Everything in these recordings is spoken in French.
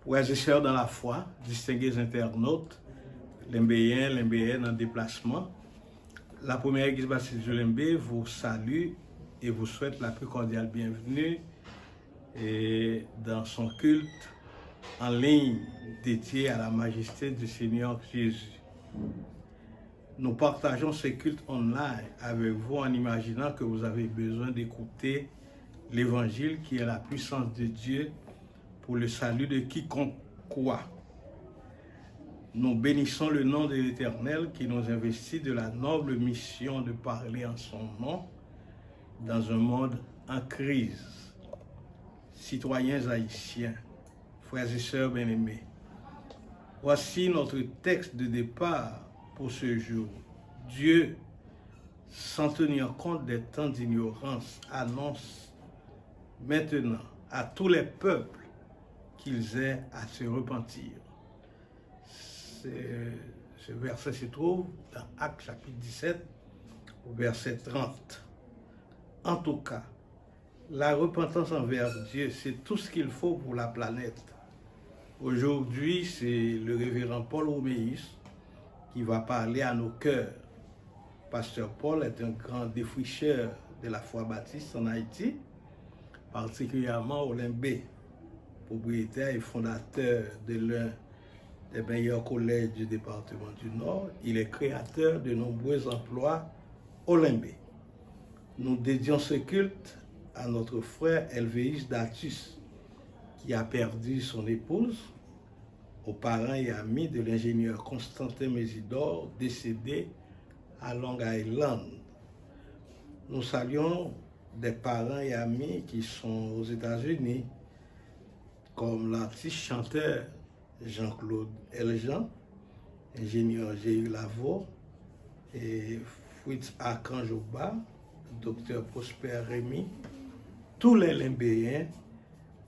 Frères et sœurs dans la foi, distingués internautes, Limbéens, Limbéennes en déplacement, la première Église baptiste de Limbé vous salue et vous souhaite la plus cordiale bienvenue dans son culte en ligne dédié à la majesté du Seigneur Jésus. Nous partageons ce culte online avec vous en imaginant que vous avez besoin d'écouter l'Évangile qui est la puissance de Dieu pour le salut de quiconque croit. Nous bénissons le nom de l'Éternel qui nous investit de la noble mission de parler en son nom dans un monde en crise. Citoyens haïtiens, frères et sœurs bien-aimés, voici notre texte de départ pour ce jour. Dieu, sans tenir compte des temps d'ignorance, annonce maintenant à tous les peuples qu'ils aient à se repentir. Ce verset se trouve dans Actes chapitre 17, au verset 30. En tout cas, la repentance envers Dieu, c'est tout ce qu'il faut pour la planète. Aujourd'hui, c'est le révérend Paul Roméus qui va parler à nos cœurs. Pasteur Paul est un grand défricheur de la foi baptiste en Haïti, particulièrement au Limbé, propriétaire et fondateur de l'un des meilleurs collèges du département du Nord. Il est créateur de nombreux emplois au Limbé. Nous dédions ce culte à notre frère Elvéis Datus, qui a perdu son épouse, aux parents et amis de l'ingénieur Constantin Mésidor, décédé à Long Island. Nous saluons des parents et amis qui sont aux États-Unis, comme l'artiste chanteur Jean-Claude Eljean, ingénieur G.U. Lavo, et Fritz Archange-Oba, docteur Prosper Rémy, tous les Limbéens.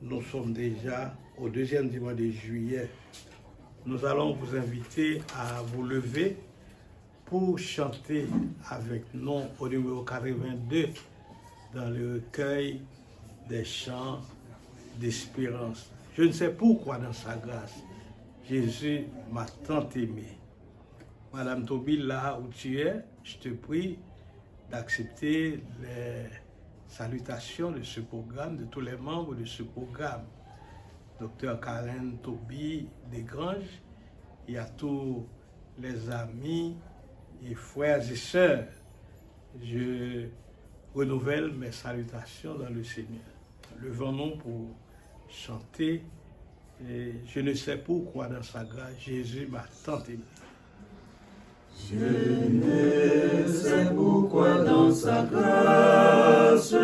Nous sommes déjà au deuxième dimanche de juillet. Nous allons vous inviter à vous lever pour chanter avec nous au numéro 82 dans le recueil des chants d'espérance. Je ne sais pourquoi dans sa grâce, Jésus m'a tant aimé. Madame Toby, là où tu es, je te prie d'accepter les salutations de ce programme, de tous les membres de ce programme. Docteur Karen Toby Desgranges, et à tous les amis et frères et sœurs, je renouvelle mes salutations dans le Seigneur. Levons-nous pour chanter. Et je ne sais pourquoi dans sa grâce, Jésus m'a tant aimé. Je ne sais pourquoi dans sa grâce,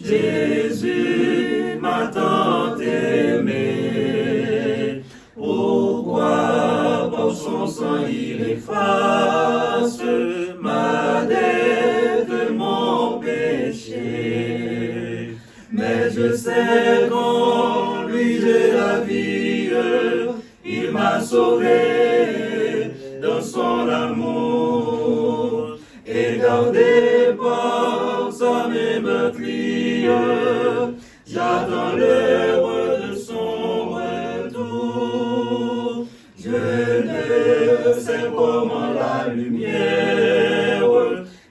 Jésus m'a tant aimé. Pourquoi par son sang il efface ma dette, mon péché. Mais je sais qu'en lui j'ai la vie, il m'a sauvé dans son amour, et gardé par sa même crie, j'attends l'heure de son retour. Je ne sais comment la lumière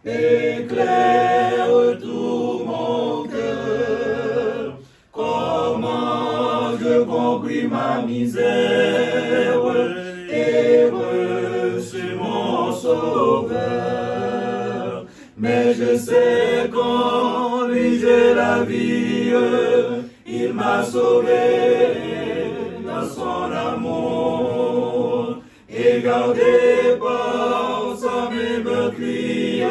éclaire tout mon cœur, comment je compris ma misère et reçu mon sauveur. Mais je sais qu'en lui j'ai la vie, il m'a sauvé dans son amour, et gardé par sa même crie,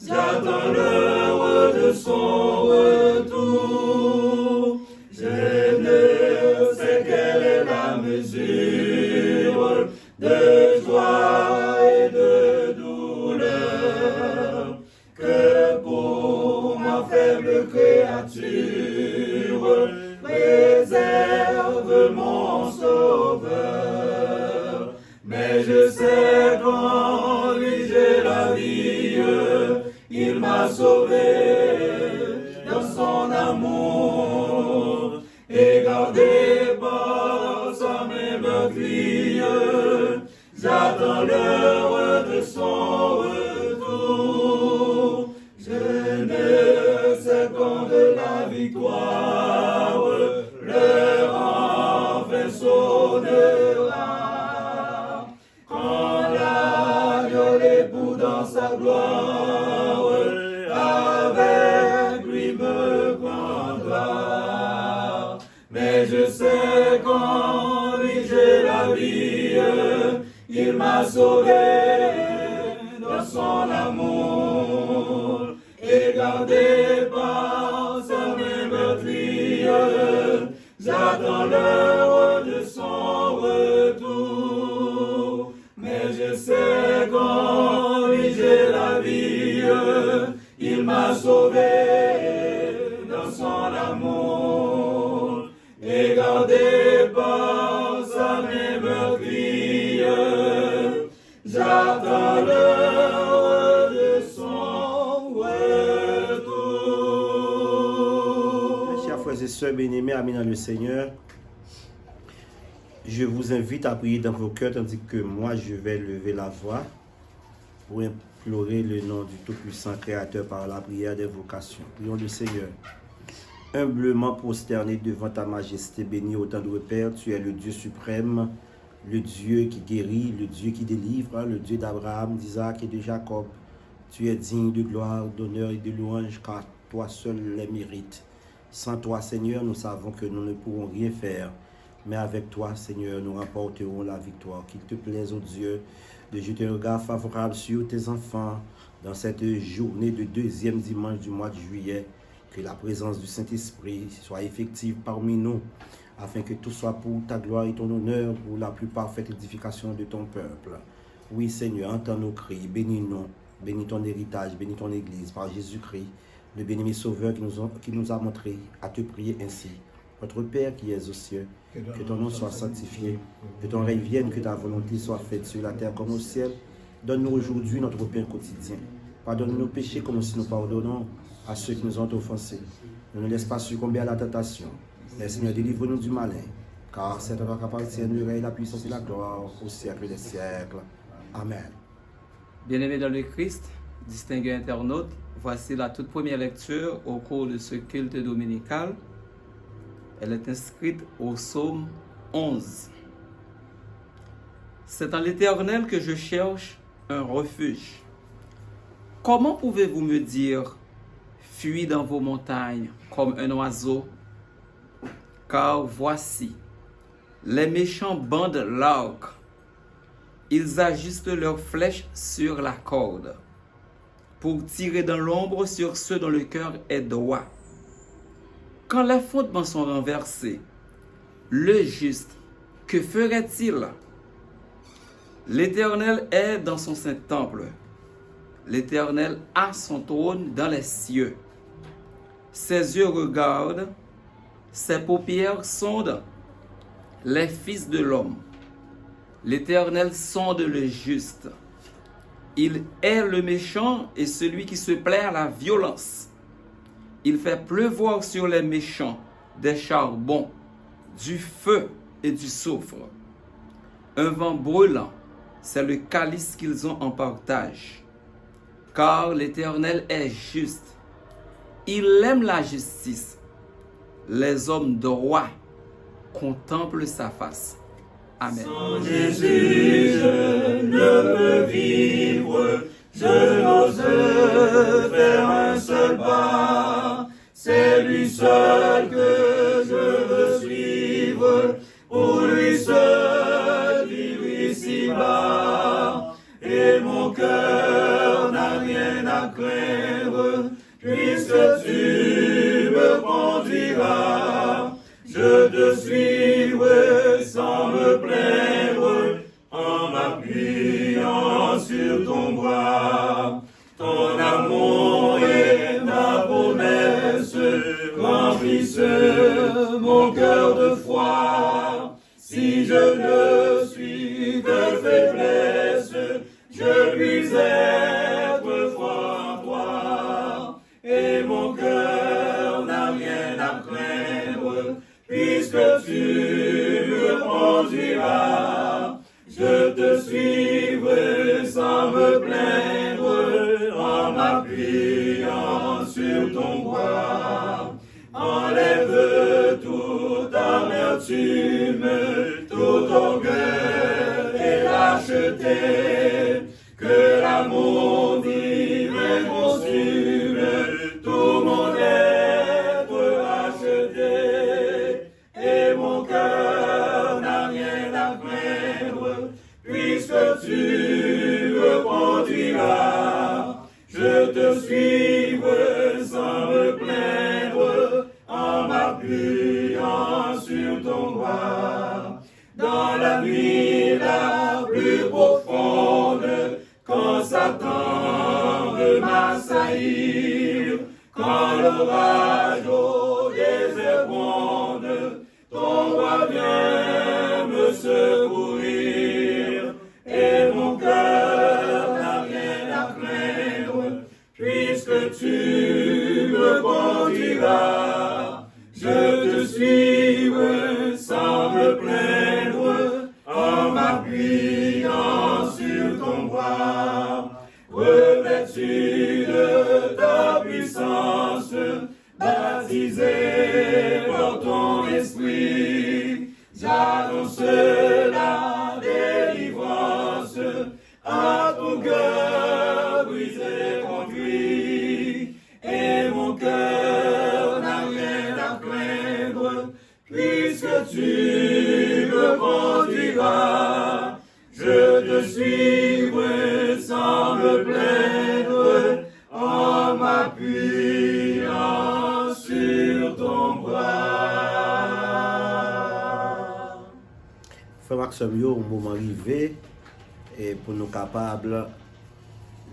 j'attends l'heure de son retour. Je ne sais quelle est la mesure de joie et de douleur que pour ma faible créature réserve mon sauveur. Mais je sais qu'en lui j'ai la vie, il m'a sauvé dans j'attends l'heure de son retour. Je ne sais quand de la victoire, l'heure enfin sonnera. Quand l'agneau l'époux dans sa gloire, avec lui me prendra. Mais je sais qu'en lui j'ai la vie, il m'a sauvé dans son amour et gardé par sa main meurtrière. J'attends l'heure de son retour, mais je sais qu'en lui j'ai la vie, il m'a sauvé dans son amour et gardé par sa main meurtrière. J'attends l'heure de son retour. Chers frères et sœurs bien-aimés, amis dans le Seigneur, je vous invite à prier dans vos cœurs tandis que moi je vais lever la voix pour implorer le nom du Tout-Puissant Créateur par la prière d'invocation. Prions le Seigneur. Humblement prosterné devant ta majesté, béni au tendre Père, tu es le Dieu suprême, le Dieu qui guérit, le Dieu qui délivre, le Dieu d'Abraham, d'Isaac et de Jacob. Tu es digne de gloire, d'honneur et de louange, car toi seul les mérites. Sans toi, Seigneur, nous savons que nous ne pourrons rien faire. Mais avec toi, Seigneur, nous remporterons la victoire. Qu'il te plaise, ô Dieu, de jeter un regard favorable sur tes enfants dans cette journée de deuxième dimanche du mois de juillet. Que la présence du Saint-Esprit soit effective parmi nous, afin que tout soit pour ta gloire et ton honneur, pour la plus parfaite édification de ton peuple. Oui, Seigneur, entends nos cris, bénis-nous, bénis ton héritage, bénis ton Église, par Jésus-Christ, le béni Sauveur qui nous a montré à te prier ainsi. Notre Père qui es aux cieux, que ton nom soit sanctifié, que ton règne vienne, que ta volonté soit faite sur la terre comme au ciel. Donne-nous aujourd'hui notre pain quotidien. Pardonne nos péchés comme aussi nous pardonnons à ceux qui nous ont offensés. Ne nous laisse pas succomber à la tentation. Mais Seigneur, délivre-nous du malin, car c'est à toi qu'appartient le règne, la puissance et la gloire au siècle des siècles. Amen. Bien-aimés dans le Christ, distingués internautes, voici la toute première lecture au cours de ce culte dominical. Elle est inscrite au psaume 11. C'est en l'Éternel que je cherche un refuge. Comment pouvez-vous me dire, fuis dans vos montagnes comme un oiseau? Car voici, les méchants bandent l'arc. Ils ajustent leurs flèches sur la corde pour tirer dans l'ombre sur ceux dont le cœur est droit. Quand les fondements sont renversés, le juste, que ferait-il? L'Éternel est dans son saint temple. L'Éternel a son trône dans les cieux. Ses yeux regardent, ses paupières sondent les fils de l'homme. L'Éternel sonde le juste. Il est le méchant et celui qui se plaît à la violence. Il fait pleuvoir sur les méchants des charbons, du feu et du soufre. Un vent brûlant, c'est le calice qu'ils ont en partage. Car l'Éternel est juste. Il aime la justice. Les hommes droits contemplent sa face. Amen. Sans Jésus, je ne peux vivre. Je n'ose faire un seul pas. C'est lui seul que je veux suivre. Pour lui seul vivre ici-bas. Et mon cœur n'a rien à craindre, puisque tu me conduiras. Je te suivrai sans me plaindre, en m'appuyant sur ton bras. Ton amour et ma promesse remplissent mon cœur de foi. Si je ne suis que faiblesse, je puis être fort en toi. Et mon cœur n'a rien à craindre, puisque tu me conduiras. Je te suis consume tout orgueil et lâcheté, que l'amour divin consume tout mon être acheté, et mon cœur n'a rien à craindre, puisque tu me conduiras. Je te suivrai sans me plaindre, en m'appuyant sur ton bras. Dans la nuit la plus profonde, quand Satan veut m'assaillir, quand l'orage au désert gronde, ton roi vient me secourir, et mon cœur n'a rien à craindre, puisque tu me conduiras. Je te suivrai sans me plaindre, en m'appuyant sur ton bras. Revêtu de ta puissance, baptisé par ton esprit, j'annonce la délivrance à ton cœur brisé conduit, et mon cœur n'a rien à craindre, puisque tu me conduiras. Je te suivrai sans me plaindre, en m'appuyant sur ton bras. Frère Maxime, au moment arrivé, et pour nous capables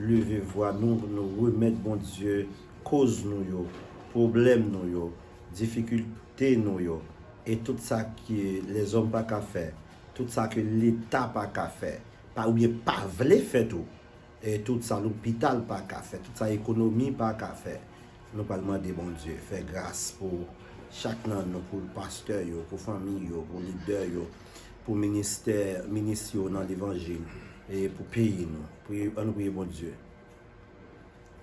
lever voix, nous remettre, bon Dieu, cause nous, yo, problème nous, yo, difficulté nous, yo, et tout ça que les hommes pas qu'à faire, tout ça que l'État pas qu'à faire, pas ou bien pas voulait faire tout, et tout ça l'hôpital pas qu'à faire, tout ça économie pas qu'à faire. Nous pas demander, bon Dieu, faire grâce pour chaque nan, pour le pasteur, yo, pour famille, yo, pour leader, yo, pour ministère dans l'évangile et pour pays nous. Priez, bon Dieu.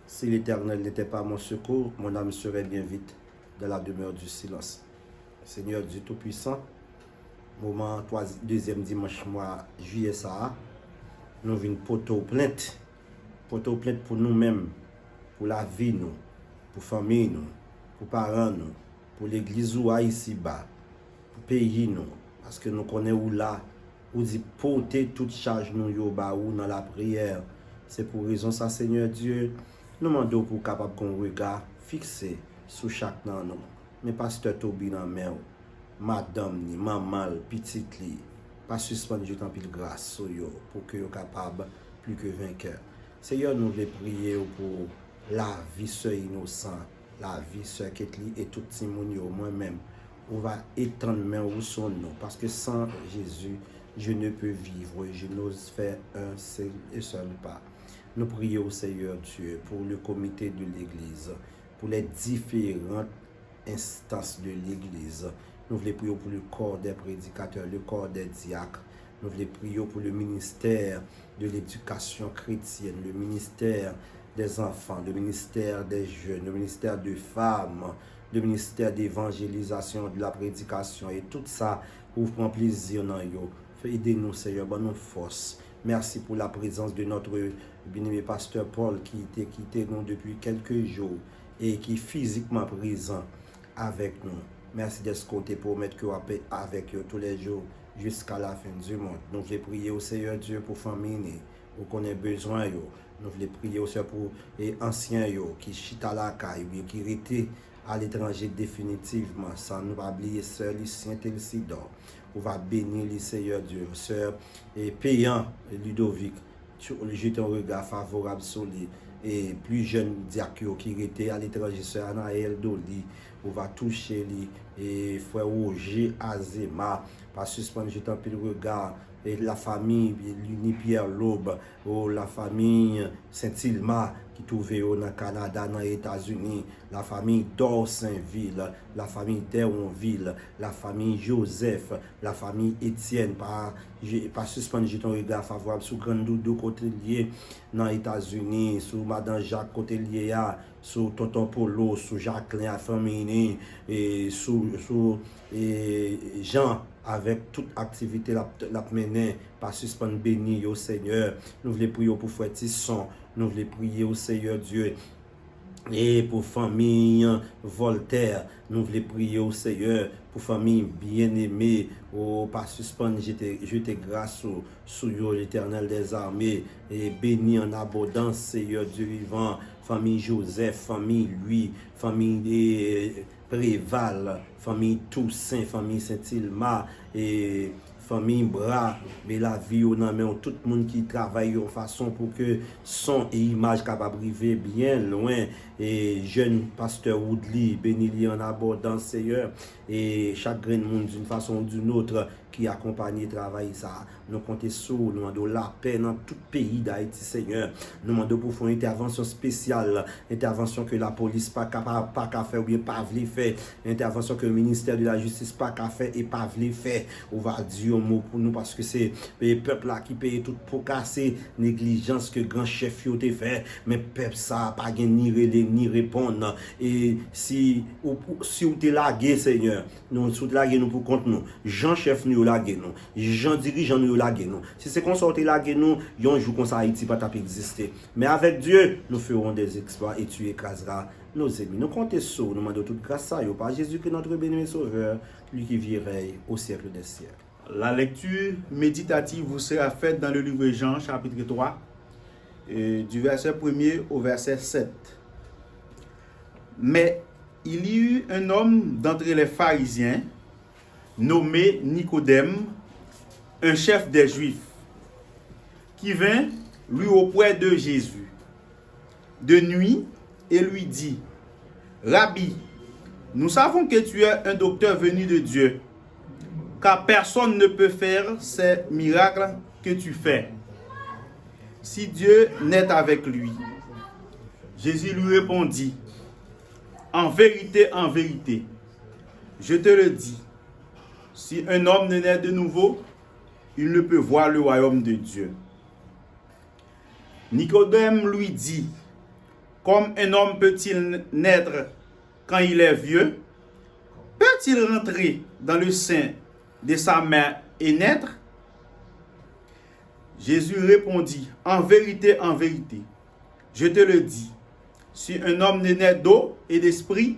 Si l'Éternel n'était pas mon secours, mon âme serait bien vite dans la demeure du silence. Seigneur Dieu Tout-Puissant, moment deuxième dimanche mois juillet ça, nous venons porter plainte pour nous-mêmes, pour la vie nous, pour famille nous, pour parents nous, pour l'église ou ici bas, pour pays nous, parce que nous connaissons où là, où dit porter toute charge nous yo ba ou dans la prière. C'est pour raison ça, Seigneur Dieu, nous demandons pour capable qu'on regard fixé sur chaque nan nous. Mais pasteur Tobi dans main, madame ni maman, petite li, pas suspendre je t'en pile grâce sur yo pour que yo capable plus que vainqueur. Seigneur, nous voulons prier pour la vie sœur innocent, la vie sœur Ketli et tout Timon yo moi-même. On va étendre main au son nous parce que sans Jésus, je ne peux vivre, je n'ose faire un seul et seul pas. Nous prions au Seigneur Dieu pour le comité de l'Église, pour les différentes instances de l'Église. Nous voulons prier pour le corps des prédicateurs, le corps des diacres. Nous voulons prier pour le ministère de l'éducation chrétienne, le ministère des enfants, le ministère des jeunes, le ministère des femmes, le ministère d'évangélisation, de la prédication et tout ça, vous prend plaisir dans yo. Aidez-nous, Seigneur, bonne nous force. Merci pour la présence de notre bien-aimé pasteur Paul qui était quitté nous depuis quelques jours et qui est physiquement présent avec nous. Merci d'être côté pour mettre que avec eux tous les jours jusqu'à la fin du monde. Nous voulons prier au Seigneur Dieu pour famille, pour qu'on ait besoin. Nous voulons prier au Seigneur pour les anciens qui chita à la caille, qui étaient à l'étranger définitivement, sans nous oublier sœur Lucien Telsidor. On va bénir le Seigneur Dieu, sœur et payant Ludovic. Jeter un regard favorable sur lui. Et plus jeune diacre qui était à l'étranger, sœur Anaël Doli, on va toucher lui. Et frère Roger Azema, pas suspendre, jeter un peu le regard. Et la famille Luni Pierre Lobe, ou la famille Saint-Ilma qui trouve au Canada, dans les États-Unis, la famille Dorsainville, la famille Théronville, la famille Joseph, la famille Étienne, pas suspendre ton regard favorable sur Grand Doudou côté lié dans les États-Unis, sur Madame Jacques côté lié sur Tonton Polo, sur Jacqueline, la famille, et sur Jean, avec toute activité la mener, par suspendre béni au Seigneur. Nous voulons prier pour Frère Tisson, nous voulons prier au Seigneur Dieu. Et pour famille Voltaire, nous voulons prier au Seigneur. Pour famille bien-aimée, par suspendre, jeter grâce sur l'Éternel des armées. Et béni en abondance, Seigneur Dieu vivant. Famille Joseph, famille Louis, famille Préval, famille Toussaint, famille Saint-Ilma, et famille Bras, mais la vie au nom, tout le monde qui travaille de façon pour que son et image capable d'arriver bien loin. Et jeune pasteur Woodley, béni en abondance, Seigneur, et chaque grain de monde d'une façon ou d'une autre qui accompagne le travail ça. Nous comptons sur nous demandons la paix dans tout pays d'Haïti, Seigneur. Nous demandons pour faire une intervention spéciale, intervention que la police pas capable, pas qu'à faire ou bien pas voulu faire, intervention que le ministère de la Justice pas qu'à faire et pas voulu faire. On va dire un mot pour nous parce que c'est le peuple là qui paye tout pour casser négligence que grand chef yo te fait, mais peuple ça pas ni relé ni répondre. Et si ou te lagué, Seigneur, nous sous lagué nous pour compte nous. Jean chef nous lagué nous. Jean dirigeant nous lagué nous. Si c'est qu'on sorte lagué nous, yon jour comme ça Haïti pas t'a exister. Mais avec Dieu, nous ferons des exploits et tu écraseras nos ennemis. Nous comptons sur nous demandons toute grâce à vous par Jésus que notre béni sauveur, lui qui vivrait au siècle des siècles. La lecture méditative vous sera faite dans le livre de Jean, chapitre 3, du verset 1er au verset 7. Mais il y eut un homme d'entre les pharisiens, nommé Nicodème, un chef des Juifs, qui vint lui auprès de Jésus de nuit et lui dit: Rabbi, nous savons que tu es un docteur venu de Dieu, car personne ne peut faire ces miracles que tu fais, si Dieu n'est avec lui. Jésus lui répondit: en vérité, je te le dis, si un homme ne naît de nouveau, il ne peut voir le royaume de Dieu. Nicodème lui dit: comme un homme peut-il naître quand il est vieux? Peut-il rentrer dans le sein de sa mère et naître? Jésus répondit: en vérité, je te le dis, si un homme ne naît d'eau et d'esprit,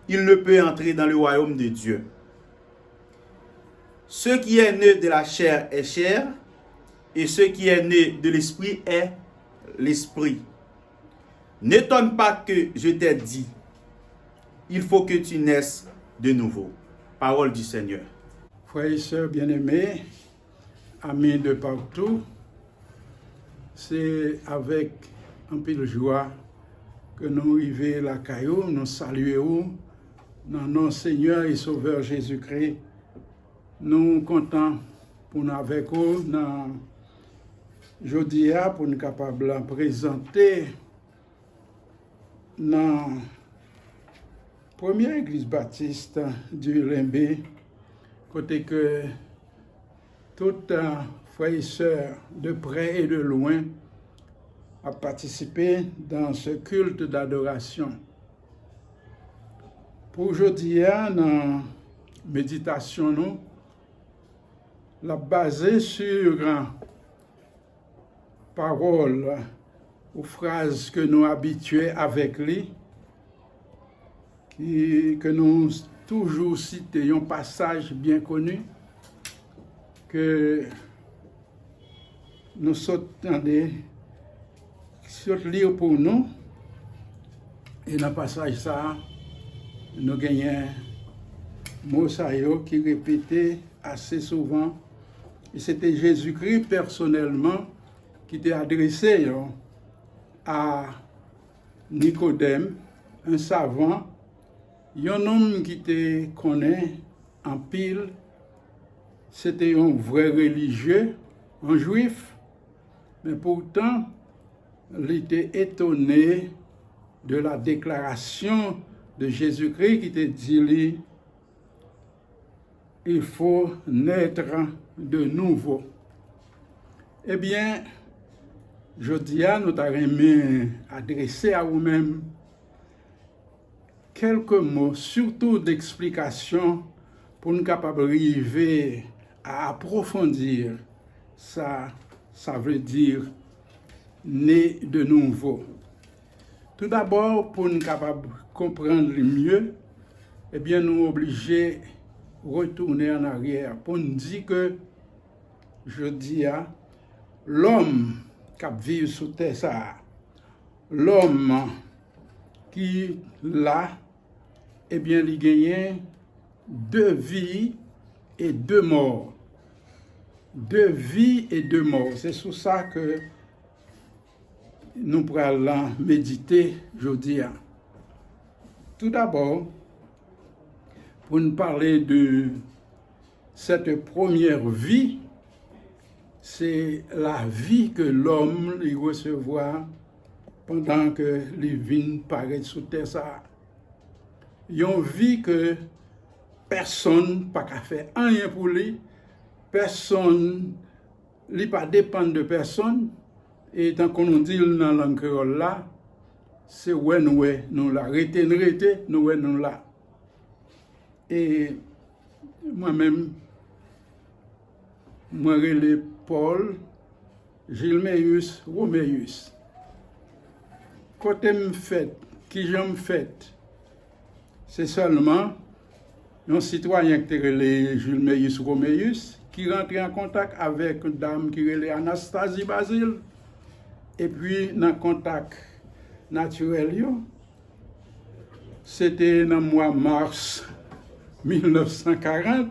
il ne peut entrer dans le royaume de Dieu. Ce qui est né de la chair est chair, et ce qui est né de l'esprit est l'esprit. N'étonne pas que je t'ai dit, il faut que tu naisses de nouveau. Parole du Seigneur. Frères et sœurs bien-aimés, amis de partout, c'est avec un peu de joie que nous arrivons la caillou, nous saluons dans notre Seigneur et Sauveur Jésus-Christ. Nous comptons pour nous avec vous dans aujourd'hui pour nous capables de présenter dans la première église baptiste du Limbé, côté que tout frères et sœurs de près et de loin a participé dans ce culte d'adoration. Pour aujourd'hui, dans la méditation, nous la basée sur paroles ou phrases que nous habitués avec lui, que nous toujours citons un passage bien connu que nous sautons lire pour nous. Et dans le passage ça, nous gagnons mot qui répétait assez souvent. Et c'était Jésus-Christ personnellement qui était adressé à Nicodème, un savant, un homme qui te connaît en pile. C'était un vrai religieux, un juif, mais pourtant, il était étonné de la déclaration de Jésus-Christ qui te dit il faut naître de nouveau. Eh bien, Je dis à nous avons adressé à vous-même quelques mots, surtout d'explication, pour nous capables d'arriver à approfondir ça veut dire né de nouveau. Tout d'abord, pour nous capables de comprendre mieux, eh bien, nous sommes obligés de retourner en arrière pour nous dire que, je dis à l'homme qui vit sur terre, ça, l'homme qui là, eh bien, il gagne 2 vies et 2 morts. 2 vies et 2 morts. C'est sur ça que nous pourrons méditer aujourd'hui. Tout d'abord, pour nous parler de cette première vie, c'est la vie que l'homme recevra pendant que les vignes paraissent sous terre. Ça. Une vie que personne n'a pas fait rien pour lui, personne ne pas dépendre de personne. Et tant qu'on dit dans la langue créole là, c'est ouais nous la rete nous là. Et moi-même, moi relais Paul Gilméus Roméus. Côté me fait, qui j'aime fait, c'est seulement un citoyen qui relais Gilméus Roméus qui rentre en contact avec une dame qui relait Anastasie Basile. Et puis, dans le contact naturel, c'était dans le mois de mars 1940.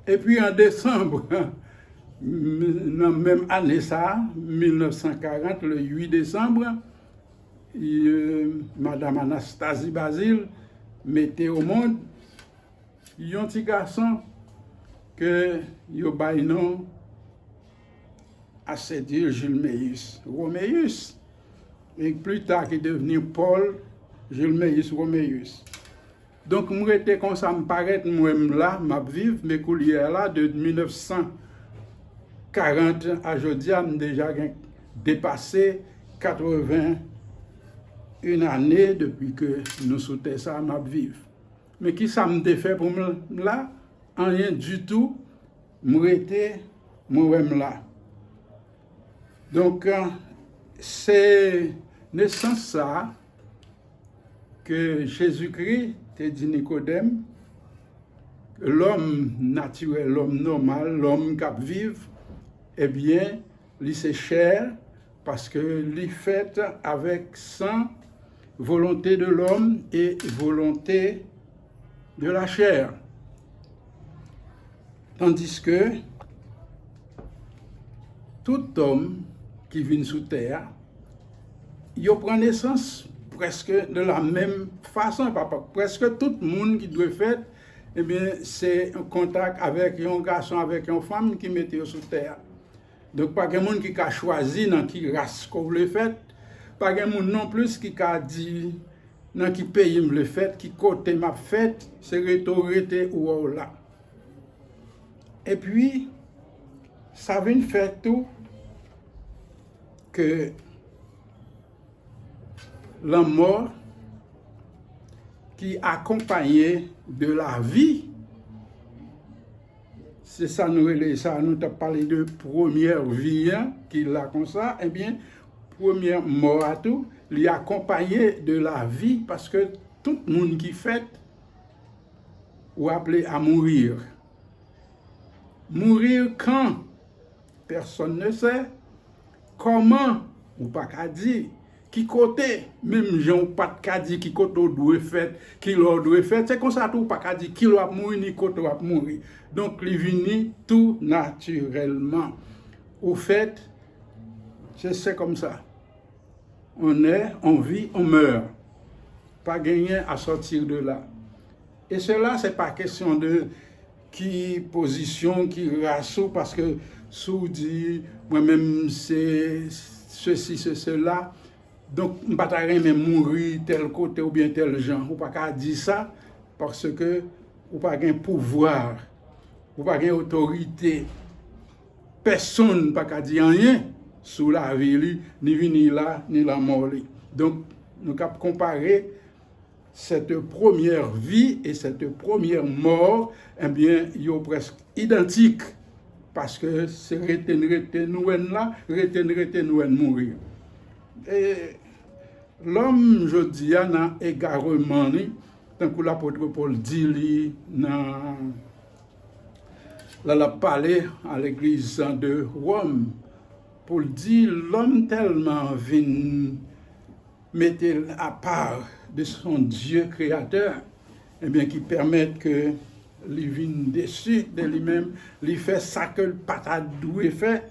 Et puis, en décembre, dans la même année, ça, 1940, le 8 décembre, Madame Anastasie Basile mettait au monde un petit garçon que yo bay nom à se dire Gilméus Roméus, et plus tard qui est devenu Paul Gilméus Roméus. Donc, moi, j'étais comme ça, me paraît, moi-même là, ma vivre, mes coulières là, de 1940 à aujourd'hui, j'ai déjà dépassé 81 années depuis que nous soutenons ça, ma vivre. Mais qui ça me fait pour moi là? Rien du tout, moi, j'étais moi-même là. Donc, c'est naissance ça que Jésus-Christ t'a dit Nicodème, l'homme naturel, l'homme normal, l'homme qui vit, eh bien, il c'est cher parce que il fait avec sang, volonté de l'homme et volonté de la chair. Tandis que tout homme qui vient sous terre, il prend naissance presque de la même façon. Presque tout le monde qui doit faire, eh bien, c'est un contact avec un garçon, avec une femme qui mettait sous terre. Donc, pas de monde qui a choisi dans qui race qu'on le fait, pas de monde non plus qui a dit dans qui pays me le fait, qui côté m'a fait, c'est retourné ou là. Et puis, ça vient faire tout que la mort qui accompagnait de la vie, c'est ça nous t'a parlé de première vie hein, qui l'a comme ça, eh bien, première mort à tout, lui accompagné de la vie parce que tout le monde qui fait ou appelé à mourir. Mourir quand? Personne ne sait. Comment? Ou pas qu'à dire. Qui côté? Même gens pas qu'à dire qui côté doit faire, qui leur doit faire. C'est comme ça tout pas qu'à dire qui doit mourir ni côté doit mourir. Donc il vient tout naturellement. Au fait, c'est comme ça. On est, on vit, on meurt. Pas gagner à sortir de là. Et cela, c'est pas question de qui position, qui race, parce que sous dit, moi-même, c'est ceci, c'est cela. Donc, je ne peux pas mourir tel côté ou bien tel genre. On ne peut pas dire ça parce que on n'a pas de pouvoir, on n'a pas d'autorité. Personne ne peut pas dire rien sous la vie, ni vini là, ni la mort. Donc, nous avons comparé cette première vie et cette première mort, eh bien, ils sont presque identiques. Parce que c'est reten nous là, reten nous mourir. Et l'homme, je dis, a égarement, tant que l'apôtre Paul dit, dans la parlé à l'église de Rome, Paul dit, l'homme tellement vient mettre à part de son Dieu créateur, eh bien, qui permettent que il vient déçu de lui-même, il fait ça que le patate doit faire.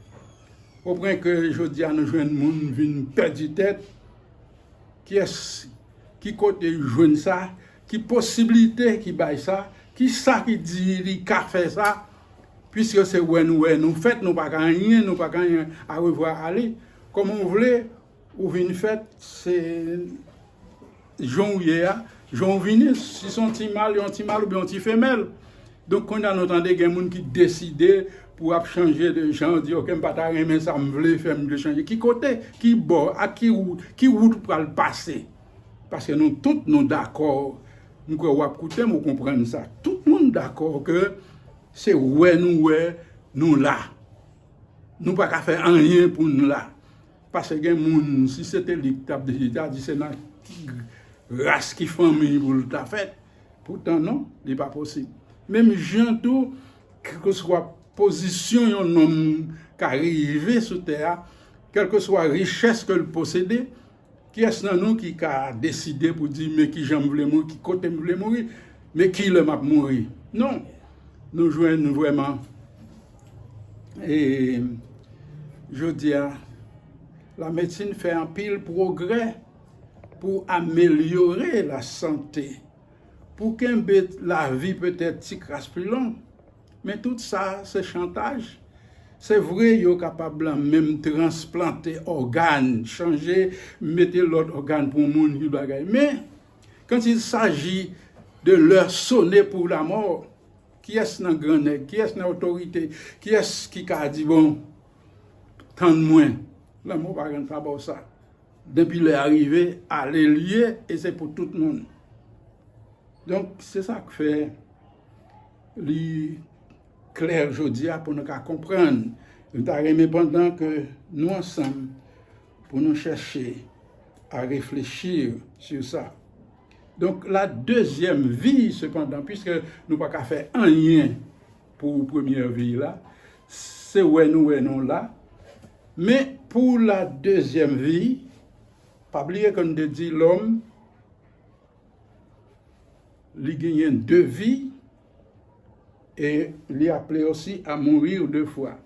Au point que je dis à nous jeunes monde vient perdre tête. Qui côté jeune ça, qui possibilité qui baille ça, qui ça qui dit il qu'a fait ça, puisque c'est nous fait nous pas rien, nous pas rien à revoir aller. Comme on voulait, ou vient fait c'est janvier, si son petit mâle ou bien un petit femelle. Donc, on a entendu des gens qui décident pour changer de genre, dire que je ne pas aimer ça, je veux faire de changer. Qui côté, qui bord, à qui route pour le passer. Parce que nous tous nous d'accord, nous comprenons ça. Tout le monde d'accord que c'est nous là. Nous ne pouvons pas faire rien pour nous là. Parce que si c'était l'étape de l'État, c'est une race qui famille pour le fait. Pourtant, non, ce n'est pas possible. Même gens tout, quelle que soit position un homme qui arrive sur terre, quelle que soit richesse que le possédait, qui est-ce dans nous qui a décidé pour dire mais qui j'aime voulais mourir, qui côté voulait mourir, mais qui le m'a mourir. Non, nous jouons vraiment. Et je dis, la médecine fait un pile progrès pour améliorer la santé. Pour qu'un la vie peut-être si crasse plus long. Mais tout ça, c'est chantage. C'est vrai, ils sont capables de même transplanter organes, changer, mettre l'autre organe pour le monde. Mais quand il s'agit de leur sonner pour la mort, qui est-ce dans le grand nègre, qui est-ce dans l'autorité, qui est-ce qui a dit bon, tant de moins, la mort va rentrer pour ça. Depuis l'arrivée, à les lier, et c'est pour tout le monde. Donc, c'est ça que fait le clair aujourd'hui pour nous comprendre. Nous avons pendant que nous ensemble, pour nous chercher à réfléchir sur ça. Donc, la deuxième vie, cependant, puisque nous n'avons pas faire rien pour la première vie là, c'est où nous là. Mais pour la deuxième vie, pas oublier qu'on dit l'homme, il gagne 2 vies et il est appelé aussi à mourir 2 fois.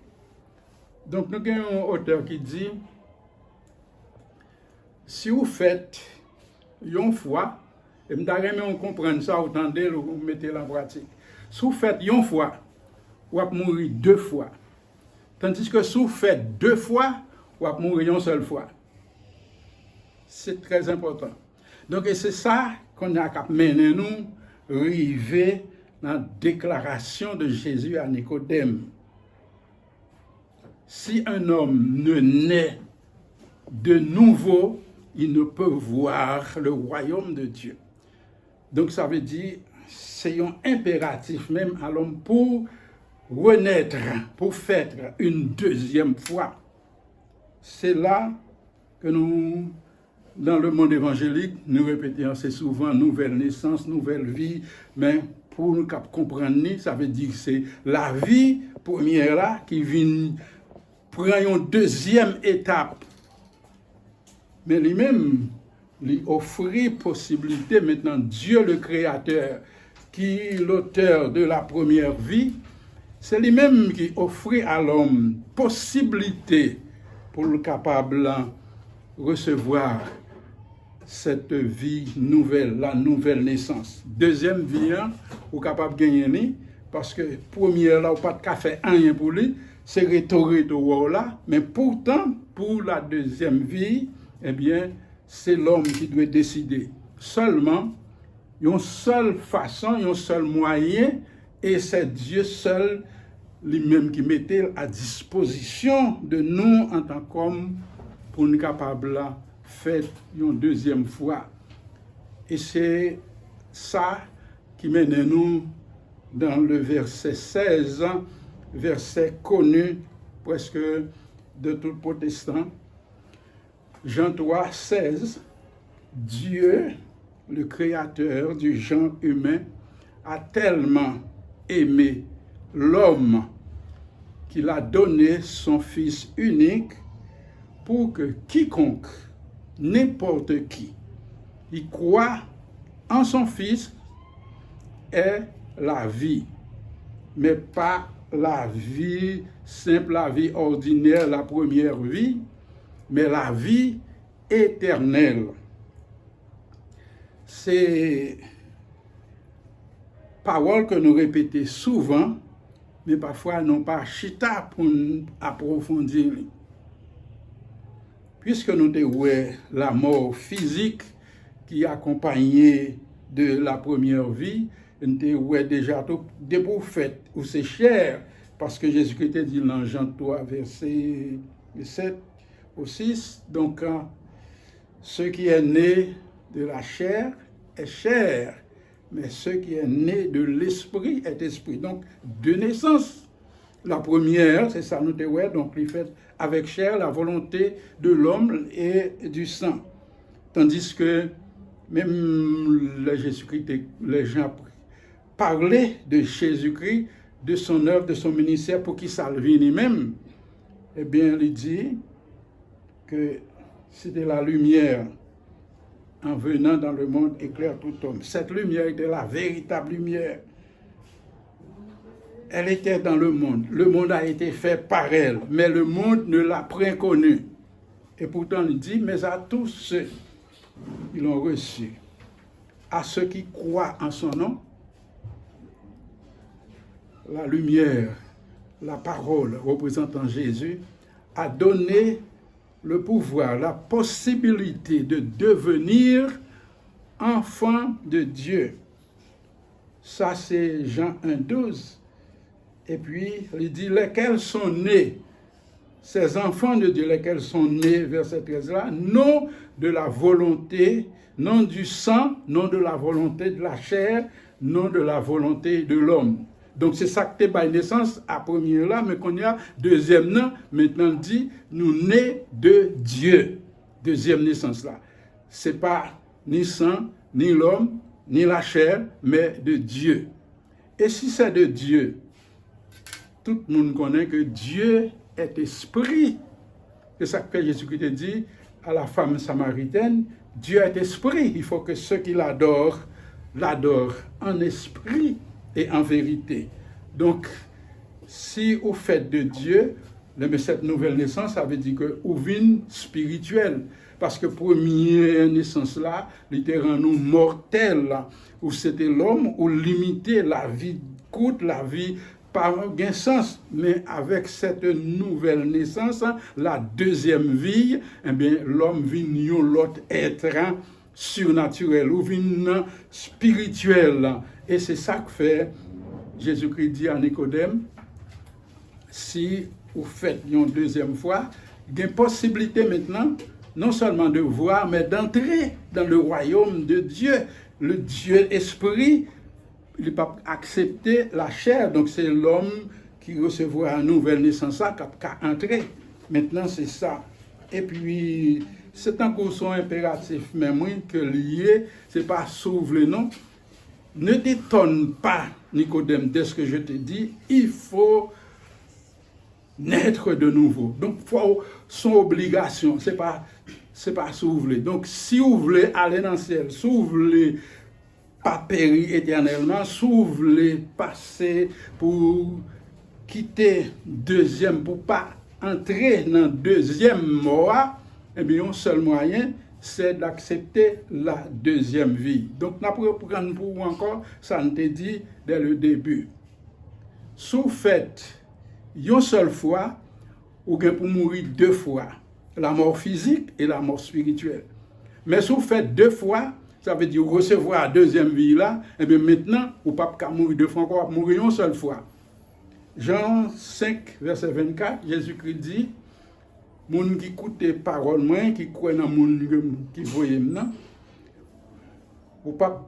Donc nous avons un auteur qui dit, si vous faites une fois, et vous allez comprendre ça, autant de vous mettez en pratique. Si vous faites une fois, vous allez mourir 2 fois. Tandis que si vous faites 2 fois, vous allez mourir une seule fois. C'est très important. Donc c'est ça qu'on a qu'à mener nous, arriver dans la déclaration de Jésus à Nicodème. Si un homme ne naît de nouveau, il ne peut voir le royaume de Dieu. Donc ça veut dire, c'est un impératif même à l'homme pour renaître, pour faire une deuxième fois. C'est là que nous, dans le monde évangélique, nous répétons assez souvent nouvelle naissance, nouvelle vie, mais pour nous comprendre, ça veut dire que c'est la vie première là qui vient prendre une deuxième étape. Mais lui-même, lui offrir possibilité maintenant, Dieu le Créateur, qui est l'auteur de la première vie, c'est lui-même qui offre à l'homme possibilité pour le capable de recevoir cette vie nouvelle, la nouvelle naissance. Deuxième vie, vous êtes capable de gagner, parce que première là, vous n'avez pas fait rien pour lui, c'est rhétorique là, mais pourtant, pour la deuxième vie, eh bien, c'est l'homme qui doit décider. Seulement, il y a une seule façon, il y a un seul moyen, et c'est Dieu seul lui-même qui mettait à disposition de nous en tant qu'hommes pour nous capables de faire une deuxième fois. Et c'est ça qui mène nous dans le verset 16, verset connu presque de tout protestant. Jean 3, 16, Dieu, le créateur du genre humain, a tellement aimé l'homme qu'il a donné son Fils unique pour que quiconque, n'importe qui, y croit en son Fils ait la vie, mais pas la vie simple, la vie ordinaire, la première vie, mais la vie éternelle. C'est parole que nous répétons souvent, mais parfois non pas chita pour approfondir. Puisque nous avons la mort physique qui accompagnait de la première vie, nous avons déjà tout des prophètes où c'est cher, parce que Jésus-Christ dit dans Jean 3, verset 7 au 6, donc ce qui est né de la chair est chair, mais ce qui est né de l'esprit est esprit. Donc, deux naissances. La première, c'est ça, nous devons, donc, il fait avec chair la volonté de l'homme et du sang. Tandis que même le Jésus-Christ, les gens parlaient de Jésus-Christ, de son œuvre, de son ministère, pour qu'il salve même. Eh bien, il dit que c'était la lumière en venant dans le monde éclaire tout homme. Cette lumière était la véritable lumière. Elle était dans le monde. Le monde a été fait par elle, mais le monde ne l'a point connue. Et pourtant, il dit, mais à tous ceux qui l'ont reçu, à ceux qui croient en son nom, la lumière, la parole représentant Jésus, a donné le pouvoir, la possibilité de devenir enfant de Dieu. Ça, c'est Jean 1,12. Et puis, il dit, lesquels sont nés, ces enfants de Dieu, lesquels sont nés, verset 13 là, non de la volonté, non du sang, non de la volonté de la chair, non de la volonté de l'homme. Donc, c'est ça que tu as naissance à première là, mais qu'on y a deuxième non, maintenant dit, nous nés de Dieu. Deuxième naissance là. C'est pas ni sang, ni l'homme, ni la chair, mais de Dieu. Et si c'est de Dieu, tout le monde connaît que Dieu est esprit. C'est ça que Jésus-Christ dit à la femme samaritaine, Dieu est esprit. Il faut que ceux qui l'adorent en esprit et en vérité. Donc, si vous faites de Dieu, cette nouvelle naissance, ça veut dire que vous venez spirituel. Parce que première naissance là, littéralement nous mortels, où c'était l'homme, où limiter la vie courte, la vie par un sens, mais avec cette nouvelle naissance, la deuxième vie, eh bien, l'homme vient l'autre être surnaturel, ou vient spirituel. Et c'est ça que fait Jésus-Christ dit à Nicodème, si vous faites une deuxième fois, il y a une possibilité maintenant, non seulement de voir, mais d'entrer dans le royaume de Dieu. Le Dieu esprit, il n'a pas accepté la chair, donc c'est l'homme qui recevra une nouvelle naissance qui a entré. Maintenant, c'est ça. Et puis, c'est un courson impératif, même que lié, c'est pas s'ouvrir, non. Ne t'étonne pas, Nicodème, de ce que je te dis, il faut naître de nouveau. Donc, son obligation, c'est pas s'ouvrir. Donc, si vous voulez aller dans le ciel, si vous voulez pas périr éternellement, si vous voulez passer pour quitter deuxième, pour pas entrer dans deuxième mort, eh bien, un seul moyen, c'est d'accepter la deuxième vie. Donc, nous prendre pour vous encore, ça nous est dit dès le début. Si vous faites une seule fois, ou bien pour mourir deux fois, la mort physique et la mort spirituelle. Mais si vous faites deux fois, ça veut dire recevoir la deuxième vie là, et bien maintenant, vous ne pouvez pas mourir deux fois encore, mourir une seule fois. Jean 5, verset 24, Jésus-Christ dit, moun qui écoute parole moi, qui croit dans moun qui voyait maintenant, ou pas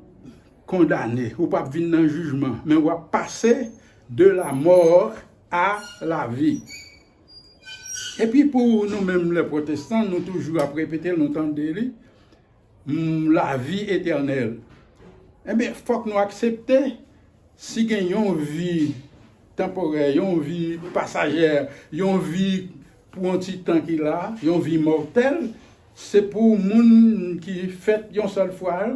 condamné, ou pas venir dans le jugement, mais on va passer de la mort à la vie. Et puis pour nous-mêmes les protestants, nous toujours à répéter, nous entendons la vie éternelle. Eh bien, il faut que nous acceptions, si nous avons une vie temporaire, une vie passagère, une vie pour un petit temps qu'il a, une vie mortelle, c'est pour les gens qui fait une seule fois,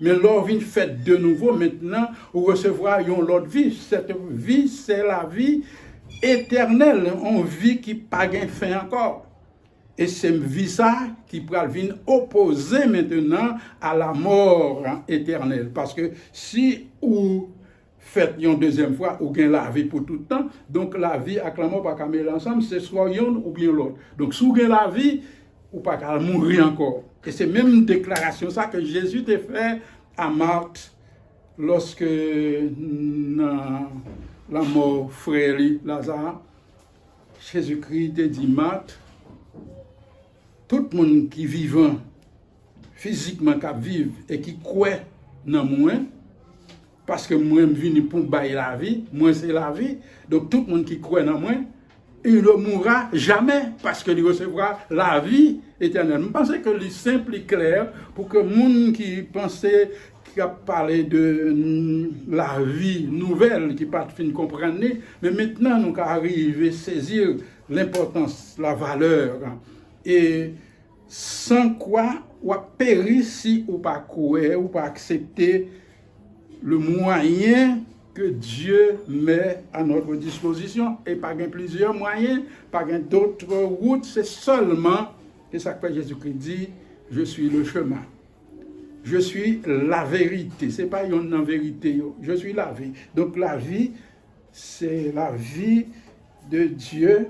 mais leur vie faite de nouveau maintenant, ou recevoir une autre vie. Cette vie, c'est la vie éternelle, une vie qui n'a pas de fin encore. Et c'est une vie ça qui va venir opposer maintenant à la mort éternelle. Parce que si vous faites une deuxième fois, vous gagnez la vie pour tout le temps, donc la vie avec la mort pas qu'à mêler ensemble, c'est soit une ou bien l'autre. Donc si vous gagnez la vie, ou pas qu'à mourir encore. Et c'est même une déclaration ça que Jésus t'a fait à Marthe lorsque la mort frère Lazare, Jésus-Christ t'a dit Marthe, tout le monde qui vivant physiquement qui vivent et qui croit dans moi, parce que moi je viens pour bailler la vie, moi c'est la vie, donc tout le monde qui croit dans moi, il ne mourra jamais parce qu'il recevra la vie éternelle. Je pense que c'est simple et clair pour que les gens qui pensaient qui a parlé de la vie nouvelle, qui ne pas fin comprendre, mais maintenant nous arrivons à saisir l'importance, la valeur. Et sans quoi, on périr si on pas croire, ou pas accepter le moyen que Dieu met à notre disposition. Et pas plusieurs moyens, pas d'autres routes, c'est seulement, et ça que Jésus-Christ dit, je suis le chemin. Je suis la vérité. Ce n'est pas une vérité, je suis la vie. Donc la vie, c'est la vie de Dieu,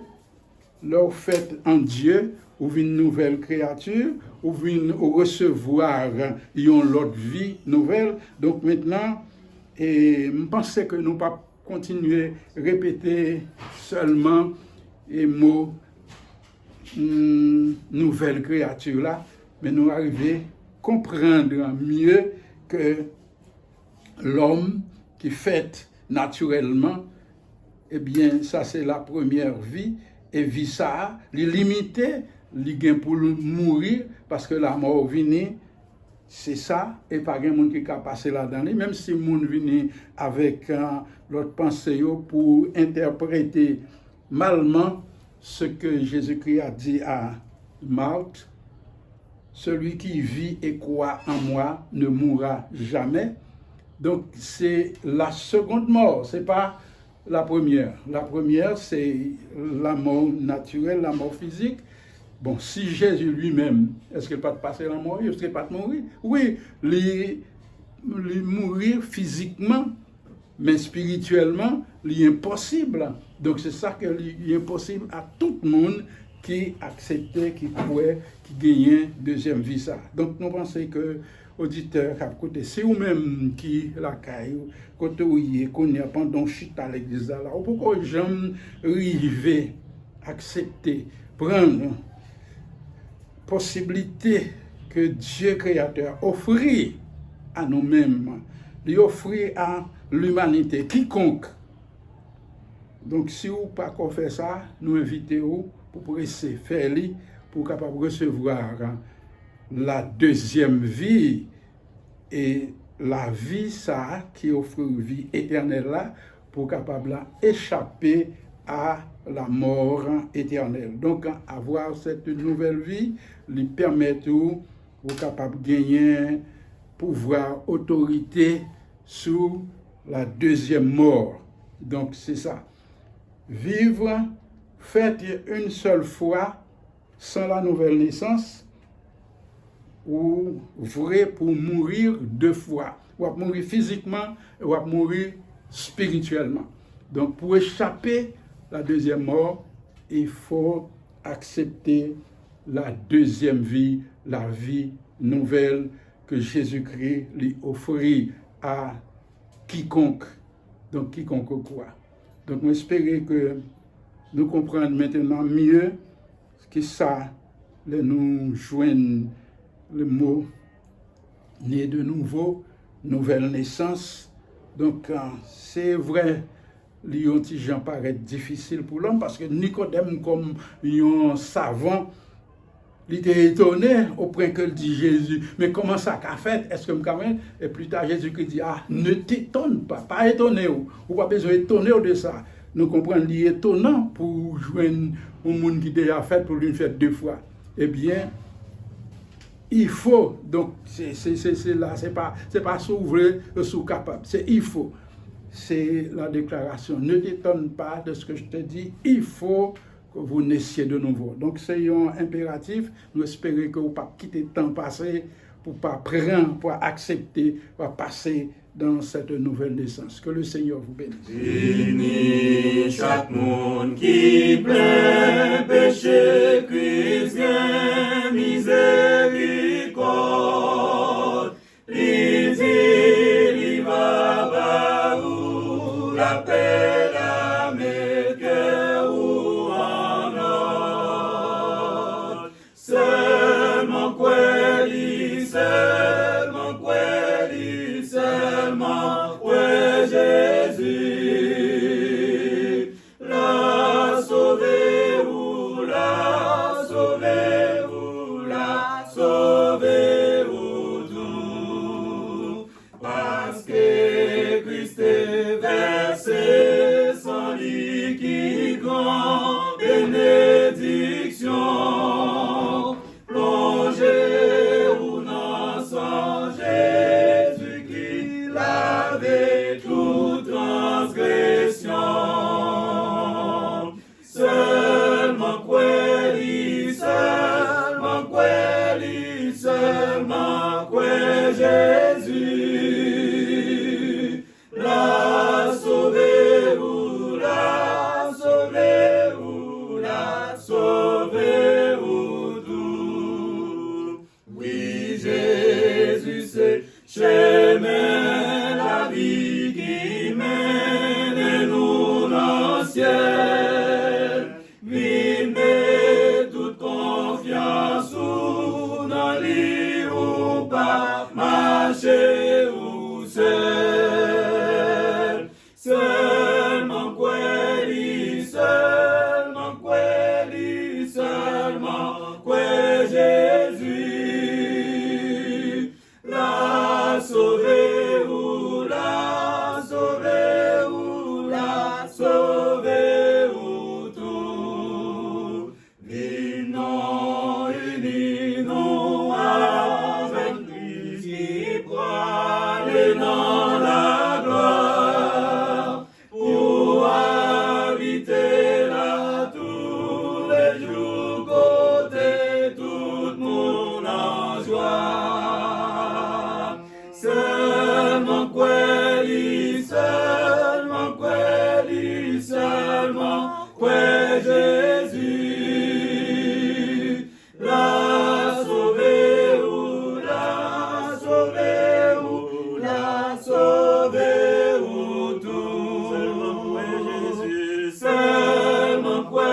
leur fait en Dieu, ou une nouvelle créature, ou une recevoir une autre vie nouvelle. Donc maintenant, et je pense que nous ne pouvons pas continuer à répéter seulement les mots nouvelle créature là, mais nous arriver à comprendre mieux que l'homme qui fait naturellement, eh bien ça c'est la première vie, et vie ça, les limiter, les gain pour mourir, parce que la mort vient. C'est ça, et pas de monde qui a passé là-dedans, même si le monde vient avec l'autre pensée pour interpréter malement ce que Jésus-Christ a dit à Marthe, celui qui vit et croit en moi ne mourra jamais. Donc c'est la seconde mort, c'est pas la première. La première, c'est la mort naturelle, la mort physique. Bon, si Jésus lui-même, est-ce qu'il ne peut pas passer la mort? Est-ce qu'il ne peut pas mourir? Oui, il mourir physiquement, mais spirituellement, il est impossible. Donc c'est ça qui est impossible à tout le monde qui accepte, qui croit, qui gagne deuxième vie. Ça. Donc nous pensons que auditeur, c'est vous-même qui la caille, côté où il est, qu'on y a pendant chute à l'église là, ou pourquoi j'aime arriver, accepter, prendre possibilité que Dieu créateur offrit à nous-mêmes, lui offrit à l'humanité, quiconque. Donc si vous pas qu'on fait ça, nous invitons pour presser, faire pour capable recevoir la deuxième vie et la vie ça qui offre une vie éternelle là pour capable échapper à la mort éternelle. Donc avoir cette nouvelle vie lui permet tout pour capable gagner pouvoir, autorité sur la deuxième mort. Donc c'est ça. Vivre fait une seule fois sans la nouvelle naissance, ou vrai pour mourir deux fois. Ou mourir physiquement, ou mourir spirituellement. Donc pour échapper à la deuxième mort, il faut accepter la deuxième vie, la vie nouvelle que Jésus-Christ lui offrit à quiconque. Donc quiconque croit. Donc, j'espère que nous comprenons maintenant mieux que ça, nous joignent le mot né de nouveau, nouvelle naissance. Donc, c'est vrai, l'Ion paraît difficile pour l'homme parce que Nicodème, comme un savant, il était étonné au point que dit Jésus, mais comment ça qu'a fait? Est-ce que me Et plus tard, Jésus qui dit, ne t'étonne pas étonné, ou pas besoin d'étonner de ça. Nous comprenons qu'il est étonnant pour joindre un monde qui déjà fait pour lui faire 2 fois. Eh bien, il faut, donc c'est là, c'est pas s'ouvrir sous capable, c'est il faut. C'est la déclaration. Ne t'étonne pas de ce que je te dis, il faut que vous naissiez de nouveau. Donc c'est un impératif. Nous espérons que vous ne pas quitter le temps passé pour pas prendre, pour accepter, pour passer dans cette nouvelle naissance. Que le Seigneur vous bénisse. Bénis chaque monde qui plein péché, Christ vient miséricorde. Il dit, il va par où la paix, la cœur ou en ordre. Seulement quoi, seulement ouais Jésus, la sauver ou la sauver ou la sauver ou tout, parce que Christ est versé sans lit qui grand bénédiction, plongé ou non sans Jésus qui lavait toute transgression. Seulement quoi, Jésus, la sauver ou la sauver ou la sauver ou tout. Oui, Jésus, c'est chemin, la vie qui mène nous dans le ciel. Oui, mais toute confiance ou dans lui ou pas marcher ou seul. Seulement quoi, Jésus, la sauver ou la sauver ou la sauver ou tout. Unis-nous avec Christ qui croit dans la gloire pour habiter là tous les jours côté tout le monde en joie. Seulement quoi, Jésus, la sauver ou la sauver ou la sauver ou tout. Seulement quoi,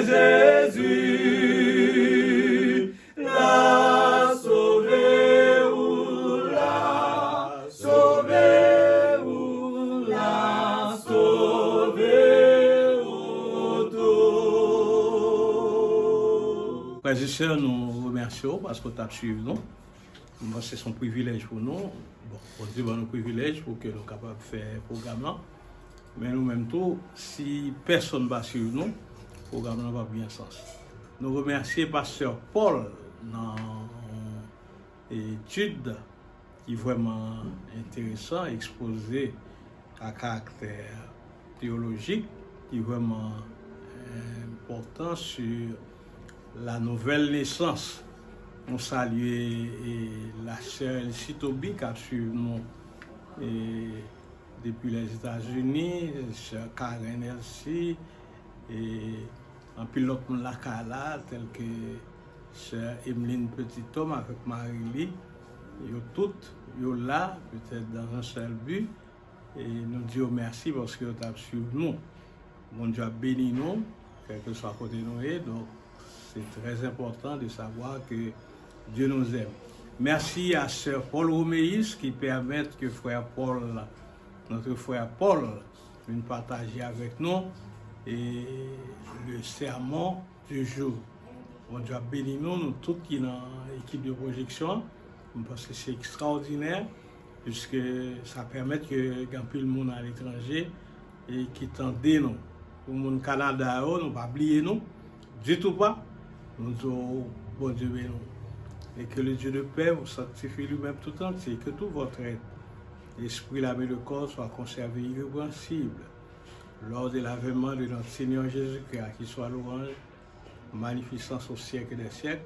Jésus, la sauver ou la sauver ou la sauver ou tout. Frères et sœurs, nous remercions parce que tu as suivi nous. C'est son privilège pour nous. Bon, on dit bon, nos privilèges pour que nous soyons capables de faire le programme là. Mais nous-mêmes tout, si personne ne va suivre nous, le programme n'a pas bien sens. Nous remercions Pasteur Paul dans l'étude qui est vraiment intéressant, exposé à caractère théologique, qui est vraiment important sur la nouvelle naissance. Nous saluons la sœur Elsie Tobi qui a suivi nous depuis les États-Unis, sœur Karen Elsie, et un pilote de la Kala, tel que sœur Emeline Petit-Homme avec Marie-Lie. Ils toutes yo là, peut-être dans un seul but, et nous disons merci parce que vous avez suivi nous. Mon Dieu a béni nous, quel que soit côté nous est, donc c'est très important de savoir que Dieu nous aime. Merci à Sœur Paul Roméis qui permet que frère Paul, notre frère Paul, vienne partager avec nous et le sermon du jour. Mon Dieu a béni nous, nous tous qui dans l'équipe de projection, parce que c'est extraordinaire, puisque ça permet que quand plus le monde à l'étranger et qui tendent nous. Pour le monde Canada, nous ne pas oublier nous, du tout pas. Nous disons, bon Dieu béni nous. Et que le Dieu de paix vous sanctifie lui-même tout entier, que tout votre être, l'esprit, l'âme et le corps soient conservés irrépréhensibles lors de l'avènement de notre Seigneur Jésus-Christ, qui soit louange, magnificence au siècle des siècles.